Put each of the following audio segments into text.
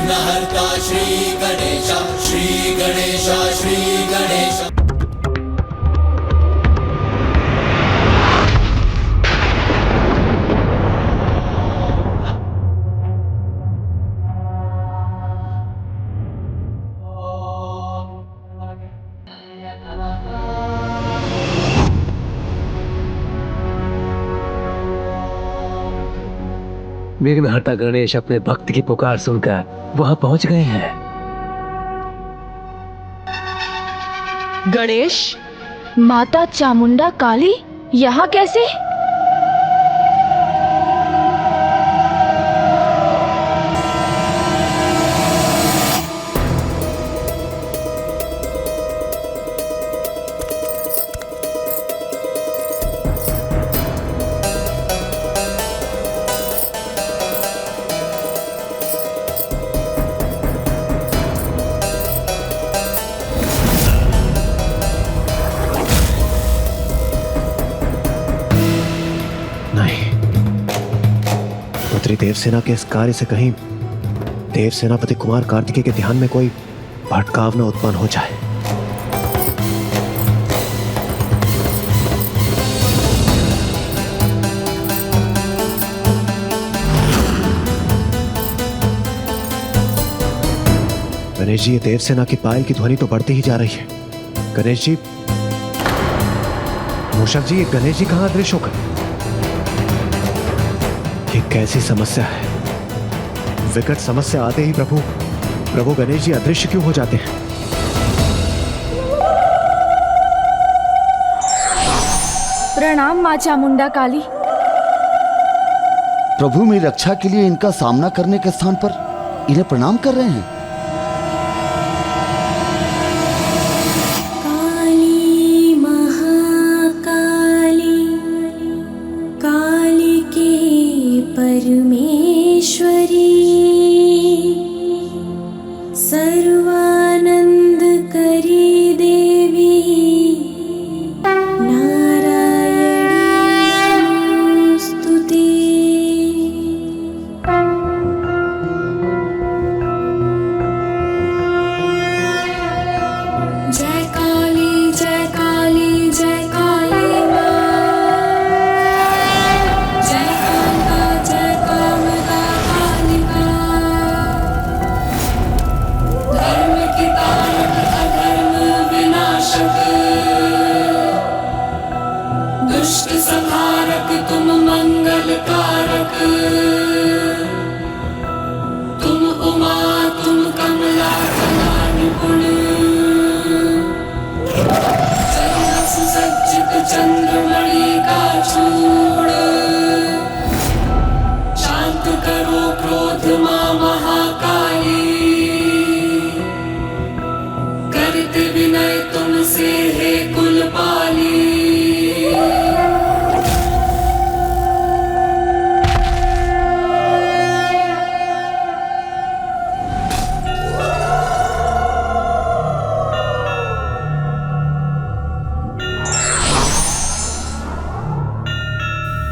विघ्नहर्ता श्री गणेश, श्री गणेश, श्री गणेश। विघ्नहर्ता गणेश अपने भक्त की पुकार सुनकर वहां पहुंच गए हैं। गणेश, माता चामुंडा काली यहाँ कैसे? देवसेना के इस कार्य से कहीं देव सेनापति कुमार कार्तिकेय के ध्यान में कोई भटकाव न उत्पन्न हो जाए। गणेश जी, ये देवसेना की पायल की ध्वनि तो बढ़ती ही जा रही है। गणेश जी, मूषक जी, ये गणेश जी कहां अदृश्य हो गए? ये कैसी समस्या है? विकट समस्या आते ही प्रभु गणेश जी अदृश्य क्यों हो जाते हैं? प्रणाम मां चामुंडा काली। प्रभु मेरी रक्षा के लिए इनका सामना करने के स्थान पर इन्हें प्रणाम कर रहे हैं।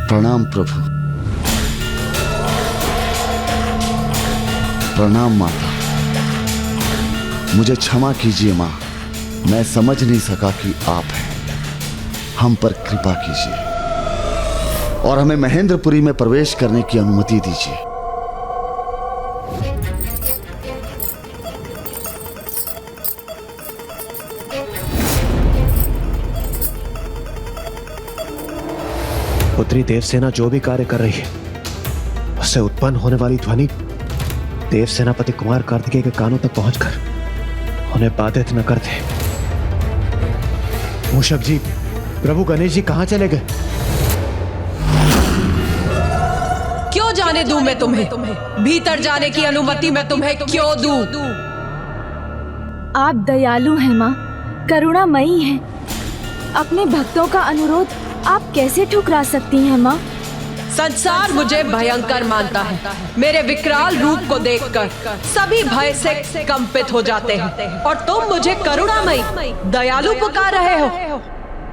प्रणाम प्रभु। प्रणाम माता। मुझे क्षमा कीजिए माँ, मैं समझ नहीं सका कि आप हैं। हम पर कृपा कीजिए और हमें महेंद्रपुरी में प्रवेश करने की अनुमति दीजिए। पुत्री देवसेना जो भी कार्य कर रही है, उससे उत्पन्न होने वाली ध्वनि देव सेनापति कुमार कार्तिकेय के कानों तक पहुंचकर उन्हें बाधित न कर दे। मूषक जी, प्रभु गणेश जी कहां चले गए? क्यों जाने दूं मैं तुम्हें? भीतर जाने की अनुमति मैं तुम्हें क्यों दूं? आप दयालु हैं माँ, करुणामयी हैं। अपने भक्तों का अनुरोध आप कैसे ठुकरा सकती हैं माँ? संसार मुझे भयंकर मानता है। मेरे विकराल रूप को देखकर सभी भय से कंपित हो जाते हैं और तुम मुझे करुणामयी, दयालु पुकार रहे हो।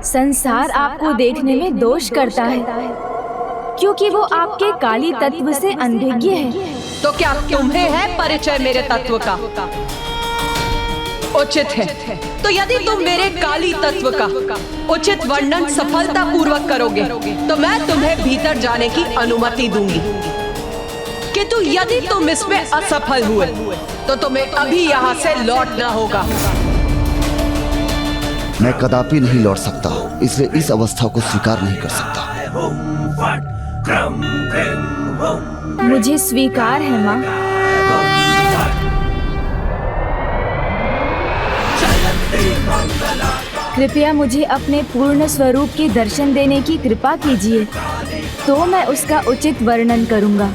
संसार आपको देखने में दोष करता है क्योंकि वो आपके काली तत्व से अनभिज्ञ है। तो क्या तुम्हें है परिचय मेरे तत्व का? उचित है। तो यदि तुम मेरे काली तत्व का उचित वर्णन सफलता पूर्वक करोगे तो मैं तुम्हें भीतर जाने की अनुमति दूंगी। किंतु यदि तुम इसमें असफल हुए तो तुम्हें अभी यहाँ से लौटना होगा। मैं कदापि नहीं लौट सकता, इसलिए इस अवस्था को स्वीकार नहीं कर सकता। मुझे स्वीकार है माँ। कृपया मुझे अपने पूर्ण स्वरूप के दर्शन देने की कृपा कीजिए, तो मैं उसका उचित वर्णन करूँगा।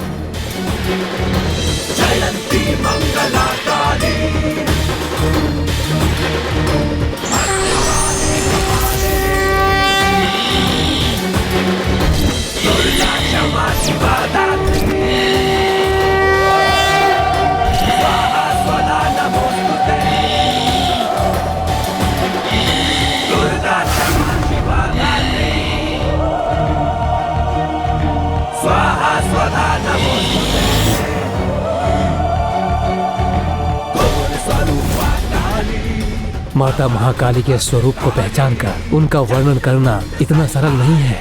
माता महाकाली के स्वरूप को पहचान कर उनका वर्णन करना इतना सरल नहीं है।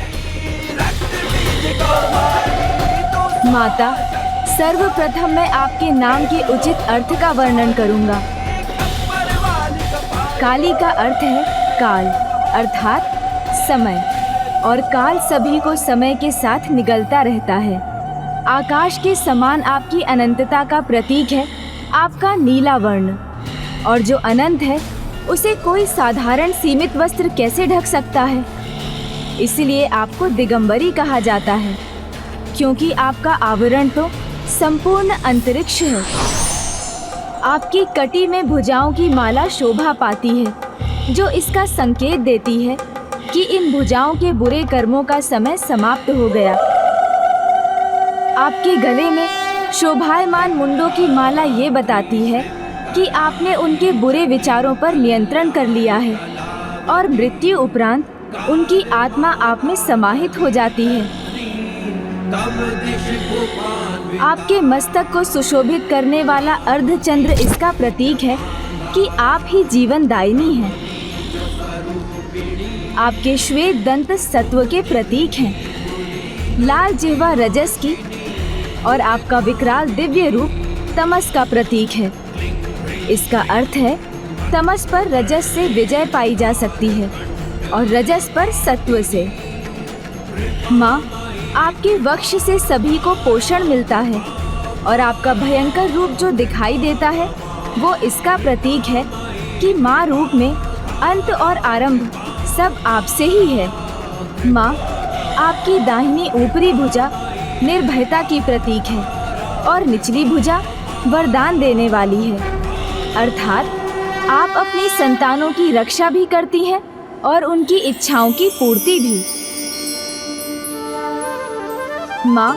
माता, सर्वप्रथम मैं आपके नाम के उचित अर्थ का वर्णन करूंगा। काली का अर्थ है काल, अर्थात समय, और काल सभी को समय के साथ निगलता रहता है। आकाश के समान आपकी अनंतता का प्रतीक है आपका नीला वर्ण, और जो अनंत है उसे कोई साधारण सीमित वस्त्र कैसे ढक सकता है? इसलिए आपको दिगंबरी कहा जाता है, क्योंकि आपका आवरण तो संपूर्ण अंतरिक्ष है। आपकी कटी में भुजाओं की माला शोभा पाती है, जो इसका संकेत देती है कि इन भुजाओं के बुरे कर्मों का समय समाप्त हो गया। आपके गले में शोभायमान मुंडों की माला ये बताती है कि आपने उनके बुरे विचारों पर नियंत्रण कर लिया है और मृत्यु उपरांत उनकी आत्मा आप में समाहित हो जाती है। आपके मस्तक को सुशोभित करने वाला अर्धचंद्र इसका प्रतीक है कि आप ही जीवन दायिनी हैं। आपके श्वेत दंत सत्व के प्रतीक हैं। लाल जिह्वा रजस की और आपका विकराल दिव्य रूप तमस का प्रतीक है। इसका अर्थ है तमस पर रजस से विजय पाई जा सकती है और रजस पर सत्व से। माँ, आपके वक्ष से सभी को पोषण मिलता है और आपका भयंकर रूप जो दिखाई देता है वो इसका प्रतीक है कि माँ रूप में अंत और आरंभ सब आपसे ही है। माँ, आपकी दाहिनी ऊपरी भुजा निर्भयता की प्रतीक है और निचली भुजा वरदान देने वाली है, अर्थात आप अपनी संतानों की रक्षा भी करती हैं और उनकी इच्छाओं की पूर्ति भी। माँ,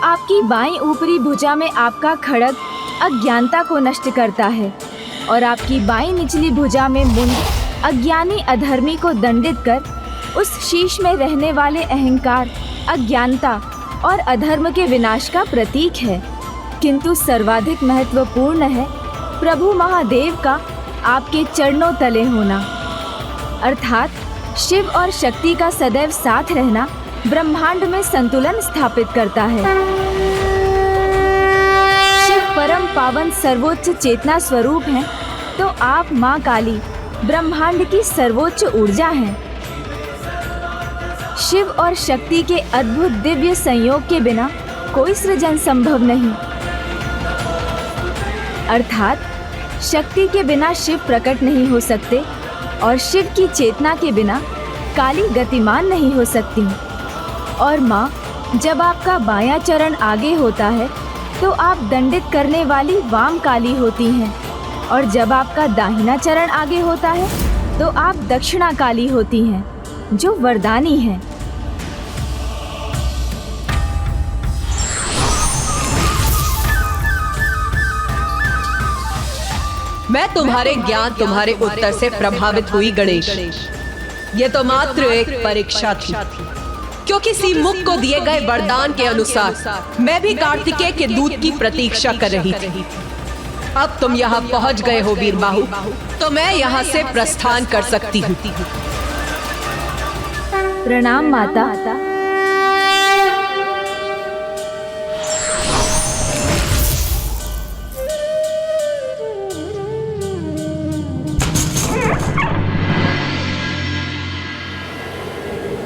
आपकी बाईं ऊपरी भुजा में आपका खड्ग अज्ञानता को नष्ट करता है और आपकी बाईं निचली भुजा में मुंड अज्ञानी अधर्मी को दंडित कर उस शीश में रहने वाले अहंकार, अज्ञानता और अधर्म के विनाश का प्रतीक है। किंतु सर्वाधिक महत्वपूर्ण है प्रभु महादेव का आपके चरणों तले होना, अर्थात शिव और शक्ति का सदैव साथ रहना ब्रह्मांड में संतुलन स्थापित करता है। शिव परम पावन सर्वोच्च चेतना स्वरूप हैं, तो आप माँ काली ब्रह्मांड की सर्वोच्च ऊर्जा हैं। शिव और शक्ति के अद्भुत दिव्य संयोग के बिना कोई सृजन संभव नहीं, अर्थात शक्ति के बिना शिव प्रकट नहीं हो सकते और शिव की चेतना के बिना काली गतिमान नहीं हो सकती। और माँ, जब आपका बायां चरण आगे होता है तो आप दंडित करने वाली वाम काली होती हैं, और जब आपका दाहिना चरण आगे होता है तो आप दक्षिणा काली होती हैं, जो वरदानी हैं। मैं तुम्हारे ज्ञान, तुम्हारे उत्तर से प्रभावित हुई गणेश। ये तो मात्र एक परीक्षा थी। क्योंकि सीमुख को दिए गए वरदान के अनुसार मैं भी कार्तिकेय के दूत की प्रतीक्षा कर रही थी। अब तुम यहाँ पहुँच गए हो वीरबाहु, तो मैं यहाँ से प्रस्थान कर सकती हूँ। प्रणाम माता।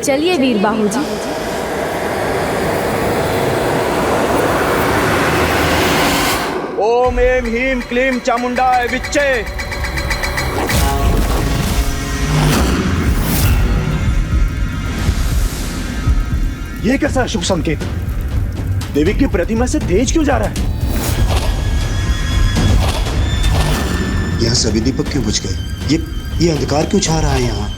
चलिए वीरबाहु जी। ओम ऐं ह्रीं क्लीं चामुंडाय विच्चे। ये कैसा शुभ संकेत? देवी की प्रतिमा से तेज क्यों जा रहा है? यहाँ सभी दीपक क्यों बुझ गए? ये अंधकार क्यों छा रहा है यहाँ?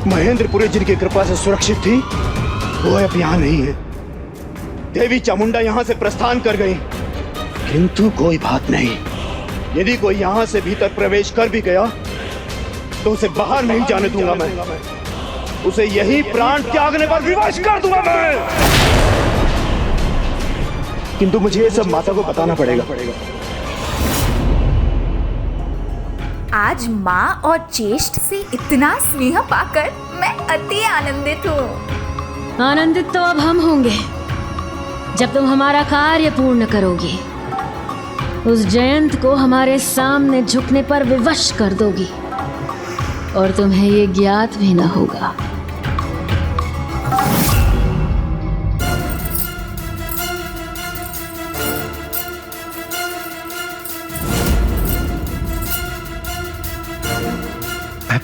महेंद्रपुरी जिनकी कृपा से सुरक्षित थी, वो अब यहाँ नहीं है। देवी चामुंडा यहाँ से प्रस्थान कर गई, किंतु कोई बात नहीं। यदि कोई यहाँ से भीतर प्रवेश कर भी गया तो उसे बाहर नहीं जाने दूंगा मैं। उसे यही प्राण त्यागने पर विवश कर दूंगा मैं। किंतु मुझे ये सब माता को बताना पड़ेगा। आज माँ और ज्येष्ठ से इतना स्नेह पाकर मैं अति आनंदित हूँ। आनंदित तो अब हम होंगे जब तुम हमारा कार्य पूर्ण करोगी, उस जयंत को हमारे सामने झुकने पर विवश कर दोगी और तुम्हें ये ज्ञात भी न होगा।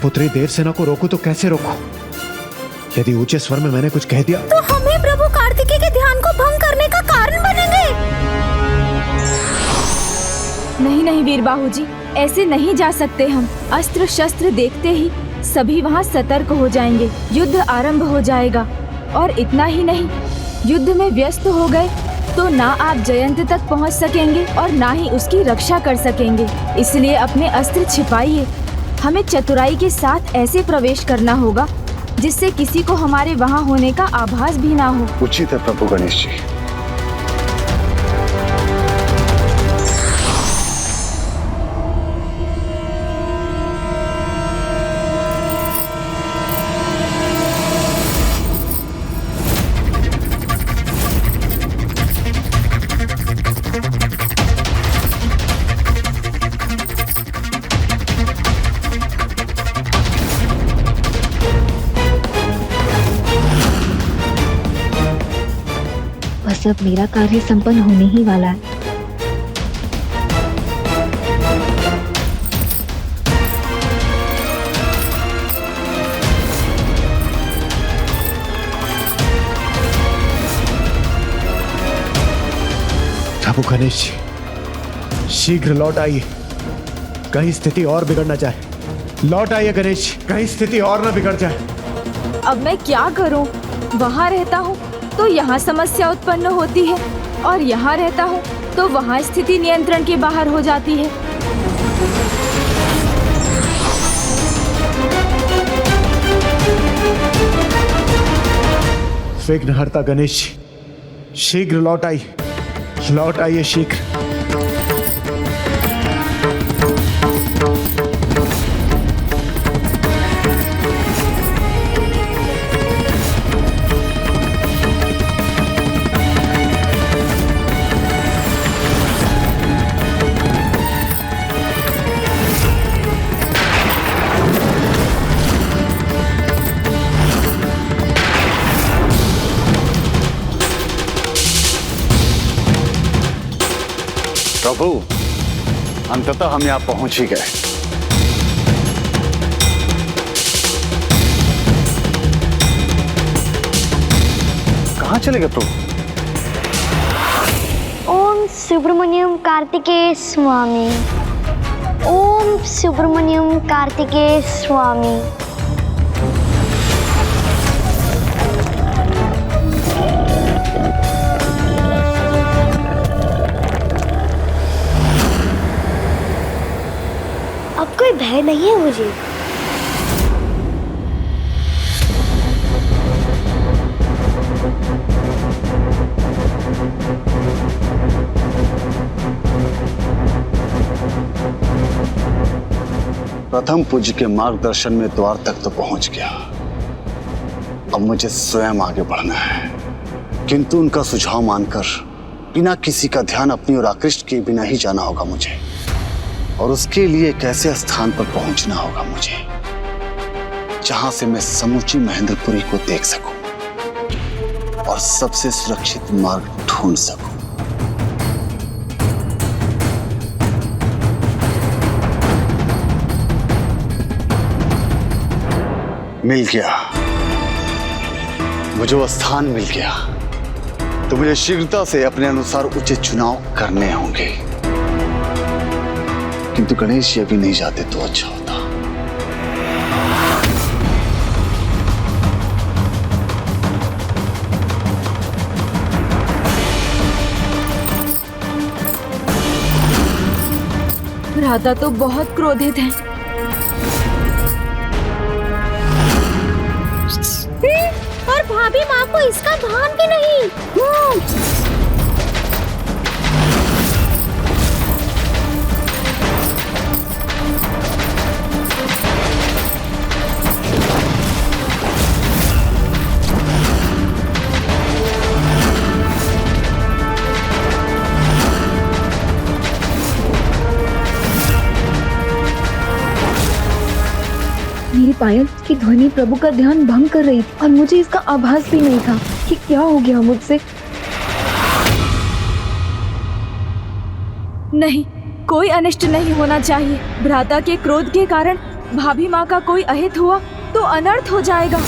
पुत्री देवसेना को रोकूं तो कैसे रोकूं? यदि ऊंचे स्वर में मैंने कुछ कह दिया तो हमें प्रभु कार्तिकेय के ध्यान को भंग करने का कारण बनेंगे। नहीं नहीं वीरबाहु जी, ऐसे नहीं जा सकते हम। अस्त्र शस्त्र देखते ही सभी वहाँ सतर्क हो जाएंगे, युद्ध आरंभ हो जाएगा। और इतना ही नहीं, युद्ध में व्यस्त हो गए तो ना आप जयंत तक पहुँच सकेंगे और ना ही उसकी रक्षा कर सकेंगे। इसलिए अपने अस्त्र छिपाइए। हमें चतुराई के साथ ऐसे प्रवेश करना होगा जिससे किसी को हमारे वहाँ होने का आभास भी ना हो। उचित है प्रभु गणेश जी। बस अब मेरा कार्य संपन्न होने ही वाला है। प्रभु गणेश जी, शीघ्र लौट आइए, कहीं स्थिति और बिगड़ न जाए। लौट आइए गणेश, कहीं स्थिति और न बिगड़ जाए। अब मैं क्या करूं? वहाँ रहता हूँ तो यहाँ समस्या उत्पन्न होती है और यहाँ रहता हूँ तो वहाँ स्थिति नियंत्रण के बाहर हो जाती है। विघ्नहर्ता गणेश जी, शीघ्र लौट आइए शीघ्र। प्रभु, अंततः हम यहाँ पहुंच ही गए। कहाँ चले गए प्रभु? सुब्रमण्यम कार्तिकेय स्वामी। ओम सुब्रमण्यम कार्तिकेय स्वामी। अब कोई भय नहीं है मुझे। प्रथम पूज्य के मार्गदर्शन में द्वार तक तो पहुंच गया। अब मुझे स्वयं आगे बढ़ना है, किंतु उनका सुझाव मानकर बिना किसी का ध्यान अपनी ओर आकृष्ट किए बिना ही जाना होगा मुझे। और उसके लिए एक ऐसे स्थान पर पहुंचना होगा मुझे जहां से मैं समूची महेंद्रपुरी को देख सकूं और सबसे सुरक्षित मार्ग ढूंढ सकूं। मिल गया, मुझे वो स्थान मिल गया, तो मुझे शीघ्रता से अपने अनुसार उचित चुनाव करने होंगे। किंतु गणेश ये भी नहीं जाते तो अच्छा होता। राधा तो बहुत क्रोधित है। और भाभी माँ को इसका भान भी नहीं। मेरी पायल की ध्वनि प्रभु का ध्यान भंग कर रही थी और मुझे इसका आभास भी नहीं था कि क्या हो गया मुझसे। नहीं, कोई अनिष्ट नहीं होना चाहिए। भ्राता के क्रोध के कारण भाभी माँ का कोई अहित हुआ तो अनर्थ हो जाएगा।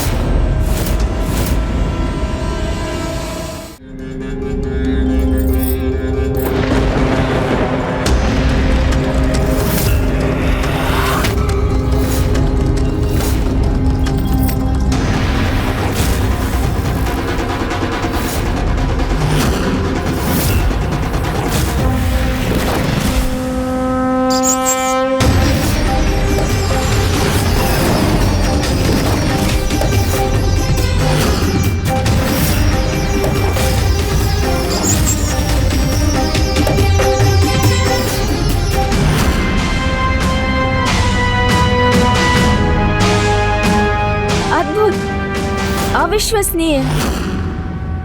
अविश्वसनीय।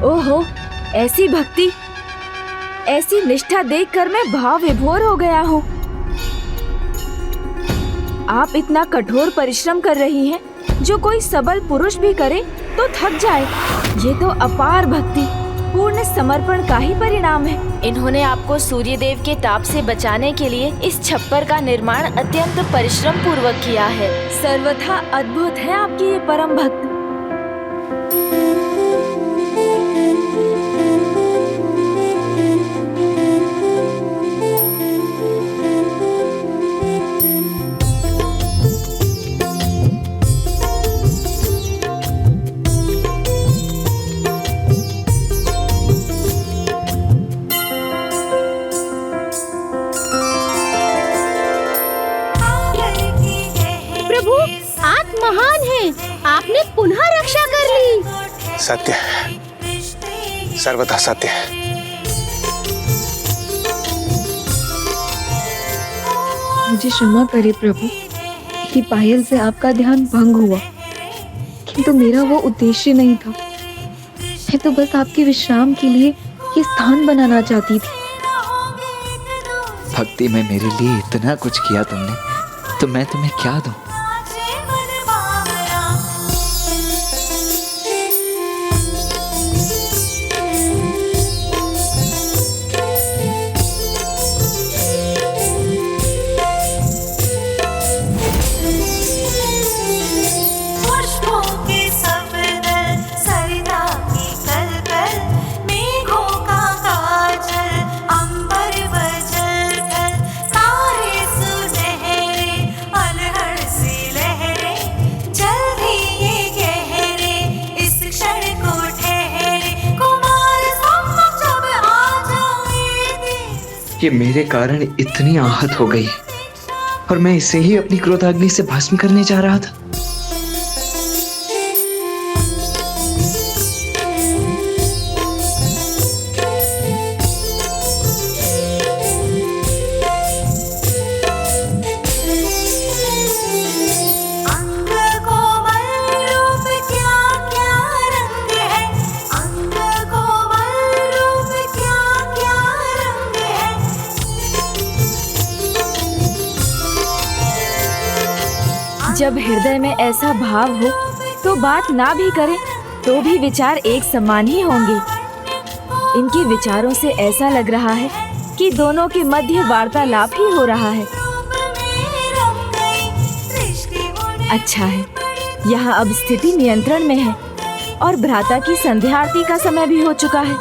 ओहो, ऐसी भक्ति, ऐसी निष्ठा देखकर मैं भाव विभोर हो गया हूँ। आप इतना कठोर परिश्रम कर रही हैं, जो कोई सबल पुरुष भी करे तो थक जाए। ये तो अपार भक्ति, पूर्ण समर्पण का ही परिणाम है। इन्होंने आपको सूर्यदेव के ताप से बचाने के लिए इस छप्पर का निर्माण अत्यंत परिश्रम पूर्वक किया है। सर्वथा अद्भुत है आपकी ये परम भक्त। महान है, आपने पुनः रक्षा कर ली। सत्य, सर्वथा सत्य। मुझे क्षमा करे प्रभु कि पायल से आपका ध्यान भंग हुआ, किंतु मेरा वो उद्देश्य नहीं था। मैं तो बस आपके विश्राम के लिए ये स्थान बनाना चाहती थी। भक्ति में मेरे लिए इतना कुछ किया तुमने, तो मैं तुम्हें क्या दूं? सरिता की कल कल मेघों का काजल, अम्बर ये मेरे कारण इतनी आहत हो गई और मैं इसे ही अपनी क्रोधाग्नि से भस्म करने जा रहा था। जब हृदय में ऐसा भाव हो तो बात ना भी करें तो भी विचार एक समान ही होंगे। इनके विचारों से ऐसा लग रहा है कि दोनों के मध्य वार्तालाप ही हो रहा है। अच्छा है, यहाँ अब स्थिति नियंत्रण में है और भ्राता की संध्या आरती का समय भी हो चुका है।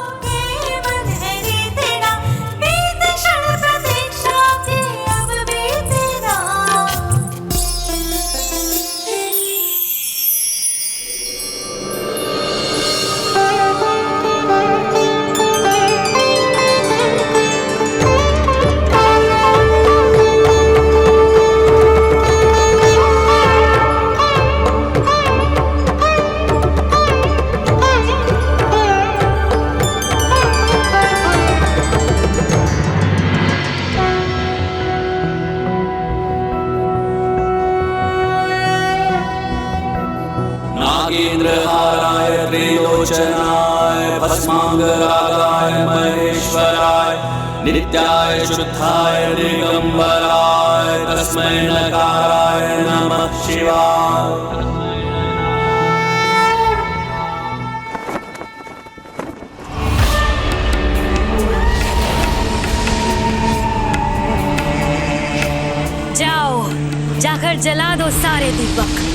नागेन्द्रहाराय त्रिलोचनाय भस्मांगरागाय महेश्वराय नित्याय शुद्धाय दिगंबराय तस्मै नकाराय नमः शिवाय। जाओ, जाकर जला दो सारे दीपक।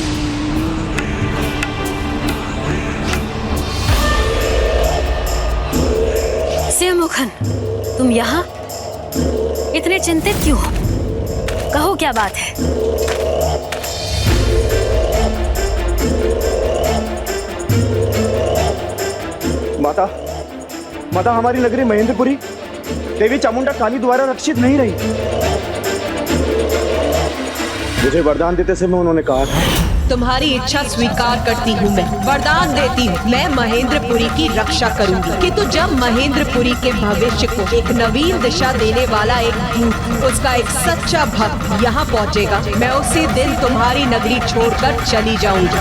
सिंहमुखन, तुम यहाँ इतने चिंतित क्यों हो? कहो क्या बात है? माता, माता हमारी नगरी महेंद्रपुरी देवी चामुंडा काली द्वारा रक्षित नहीं रही। मुझे वरदान देते समय उन्होंने कहा था, तुम्हारी इच्छा स्वीकार करती हूँ। मैं वरदान देती हूँ, मैं महेंद्रपुरी की रक्षा करूंगी। किंतु जब महेंद्रपुरी के भविष्य को एक नवीन दिशा देने वाला एक दूत, उसका एक सच्चा भक्त यहाँ पहुँचेगा, मैं उसी दिन तुम्हारी नगरी छोड़कर चली जाऊंगी।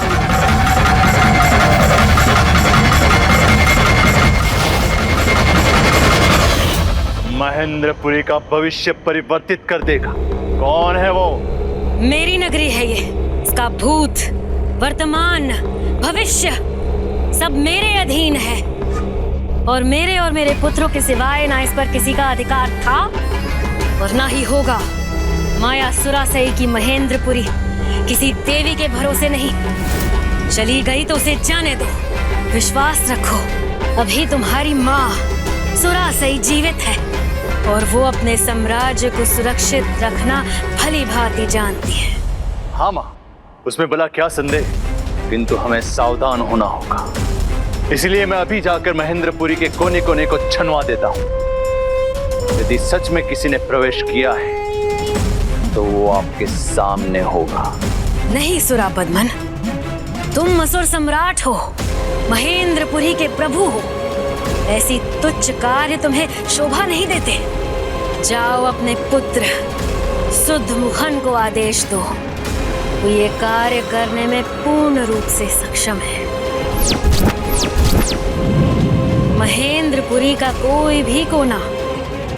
महेंद्रपुरी का भविष्य परिवर्तित कर देगा। कौन है वो? मेरी नगरी है ये। इसका भूत, वर्तमान, भविष्य सब मेरे अधीन है और मेरे पुत्रों के सिवाय ना इस पर किसी का अधिकार था और ना ही होगा। माया सुरासई की महेंद्रपुरी किसी देवी के भरोसे नहीं। चली गई तो उसे जाने दो। विश्वास रखो, अभी तुम्हारी माँ सुरासई जीवित है और वो अपने साम्राज्य को सुरक्षित रखना भली भांति जानती है। हाँ माँ, उसमें भला क्या संदेह, किंतु हमें सावधान होना होगा। इसलिए मैं अभी जाकर महेंद्रपुरी के कोने कोने को छनवा देता हूँ। यदि सच में किसी ने प्रवेश किया है तो वो आपके सामने होगा। नहीं सुरापद्मन, तुम असुर सम्राट हो, महेंद्रपुरी के प्रभु हो। ऐसी तुच्छ कार्य तुम्हें शोभा नहीं देते। जाओ अपने पुत्र सुद्धमुखन को आदेश दो, वो ये कार्य करने में पूर्ण रूप से सक्षम है। महेंद्रपुरी का कोई भी कोना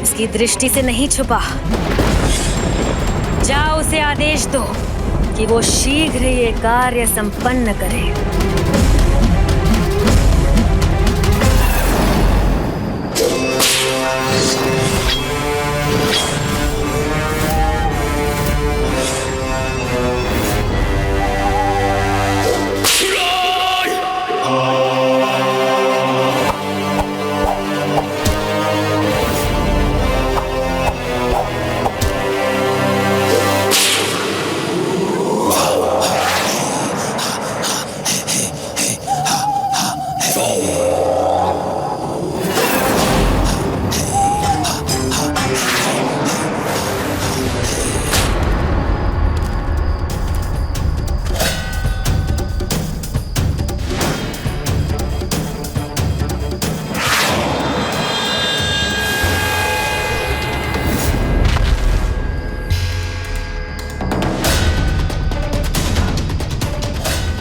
उसकी दृष्टि से नहीं छुपा। जाओ उसे आदेश दो कि वो शीघ्र ये कार्य संपन्न करे।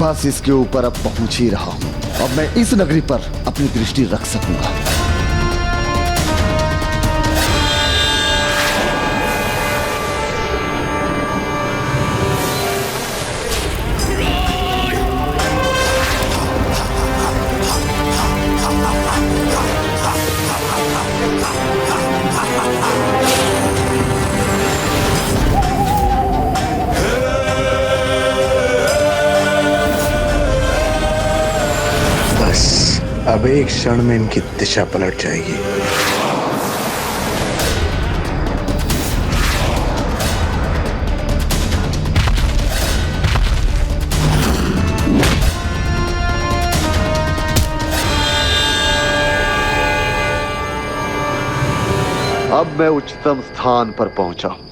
बस इसके ऊपर अब पहुंच ही रहा हूं। अब मैं इस नगरी पर अपनी दृष्टि रख सकूंगा। अब एक क्षण में इनकी दिशा पलट जाएगी। अब मैं उच्चतम स्थान पर पहुंचा हूं।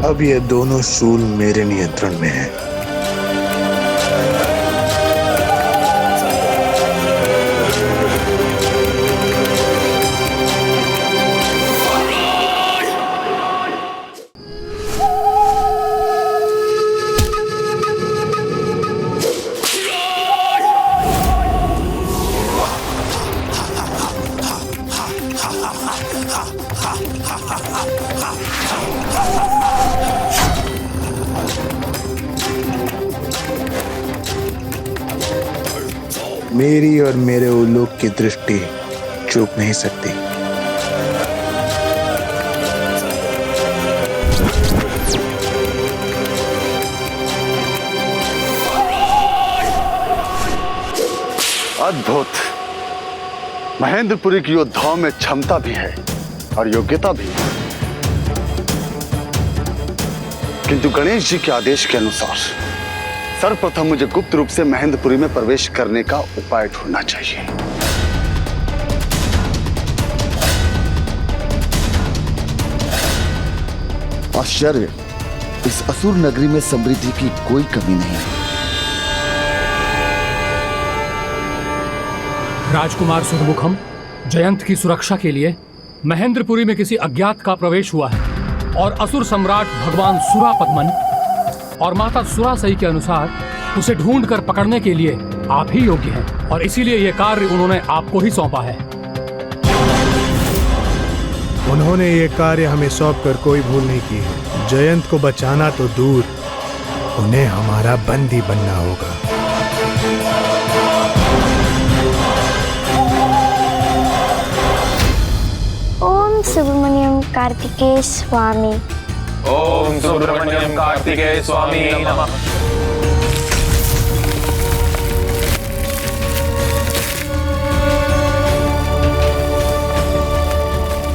अब ये दोनों शूल मेरे नियंत्रण में हैं। मेरी और मेरे उल्लूक की दृष्टि चूक नहीं सकती। अद्भुत। महेंद्रपुरी के योद्धाओं में क्षमता भी है और योग्यता भी, किंतु गणेश जी के आदेश के अनुसार सर्वप्रथम मुझे गुप्त रूप से महेंद्रपुरी में प्रवेश करने का उपाय ढूंढना चाहिए। आश्चर्य, इस असुर नगरी में समृद्धि की कोई कमी नहीं। राजकुमार सुरमुखम, जयंत की सुरक्षा के लिए महेंद्रपुरी में किसी अज्ञात का प्रवेश हुआ है और असुर सम्राट भगवान सुरापद्मन और माता सुरासई के अनुसार उसे ढूंढकर पकड़ने के लिए आप ही योग्य हैं और इसीलिए यह कार्य उन्होंने आपको ही सौंपा है। उन्होंने ये कार्य हमें सौंपकर कोई भूल नहीं की है। जयंत को बचाना तो दूर, उन्हें हमारा बंदी बनना होगा। ओम सुब्रमण्यम कार्तिकेय स्वामी। ओम सुब्रमण्यम कार्तिकेय स्वामी नमः।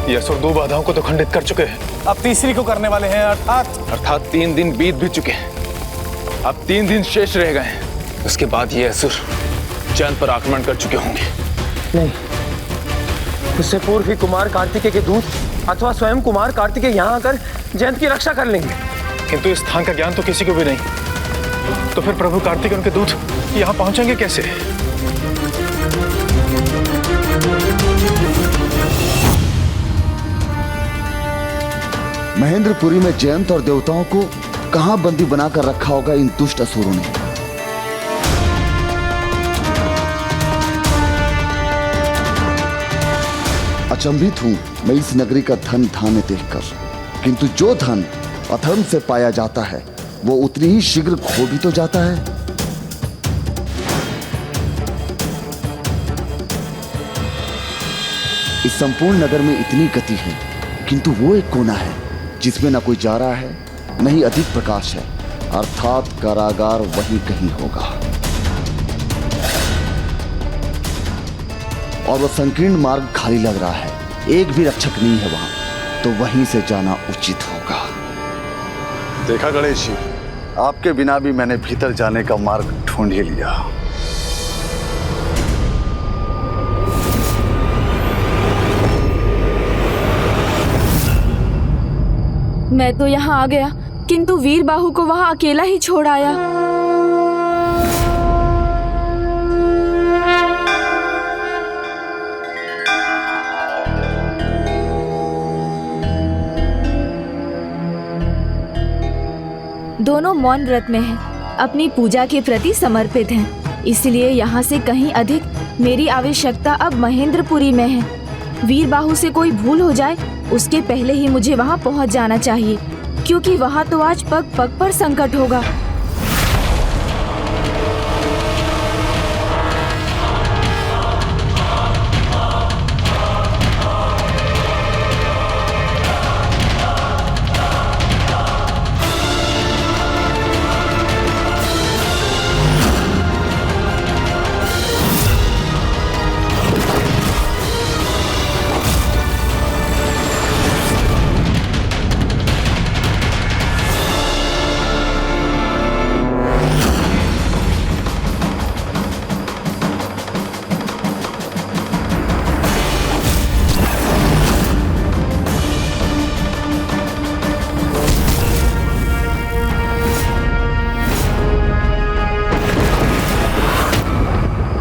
ये असुर 2 बाधाओं को तो खंडित कर चुके हैं, अब तीसरी को करने वाले हैं। अर्थात 3 दिन बीत भी चुके हैं, अब 3 दिन शेष रह गए हैं। उसके बाद ये असुर जयंत पर आक्रमण कर चुके होंगे। नहीं, उससे पूर्व ही कुमार कार्तिकेय के दूत अथवा स्वयं कुमार कार्तिकेय यहाँ आकर जयंत की रक्षा कर लेंगे। किंतु इस स्थान का ज्ञान तो किसी को भी नहीं, तो फिर प्रभु कार्तिकेय उनके दूत यहाँ पहुंचेंगे कैसे? महेंद्रपुरी में जयंत और देवताओं को कहां बंदी बनाकर रखा होगा इन दुष्ट असुरों ने? अचंभित हूं मैं इस नगरी का धन धान्य देखकर, किंतु जो धन अधर्म से पाया जाता है वो उतनी ही शीघ्र खो भी तो जाता है। इस संपूर्ण नगर में इतनी गति है, किंतु वो एक कोना है जिसमें न कोई जा रहा है, न ही अधिक प्रकाश है, अर्थात कारागार वहीं कहीं होगा। और वह संकीर्ण मार्ग खाली लग रहा है, एक भी रक्षक नहीं है वहां, तो वहीं से जाना उचित होगा। देखा गणेश जी, आपके बिना भी मैंने भीतर जाने का मार्ग ढूंढ ही लिया। मैं तो यहाँ आ गया, किंतु वीर बाहु को वहाँ अकेला ही छोड़ आया। दोनों मौन व्रत में हैं, अपनी पूजा के प्रति समर्पित हैं। इसलिए यहाँ से कहीं अधिक मेरी आवश्यकता अब महेंद्रपुरी में है। वीरबाहु से कोई भूल हो जाए उसके पहले ही मुझे वहाँ पहुँच जाना चाहिए, क्योंकि वहाँ तो आज पग पग पर संकट होगा।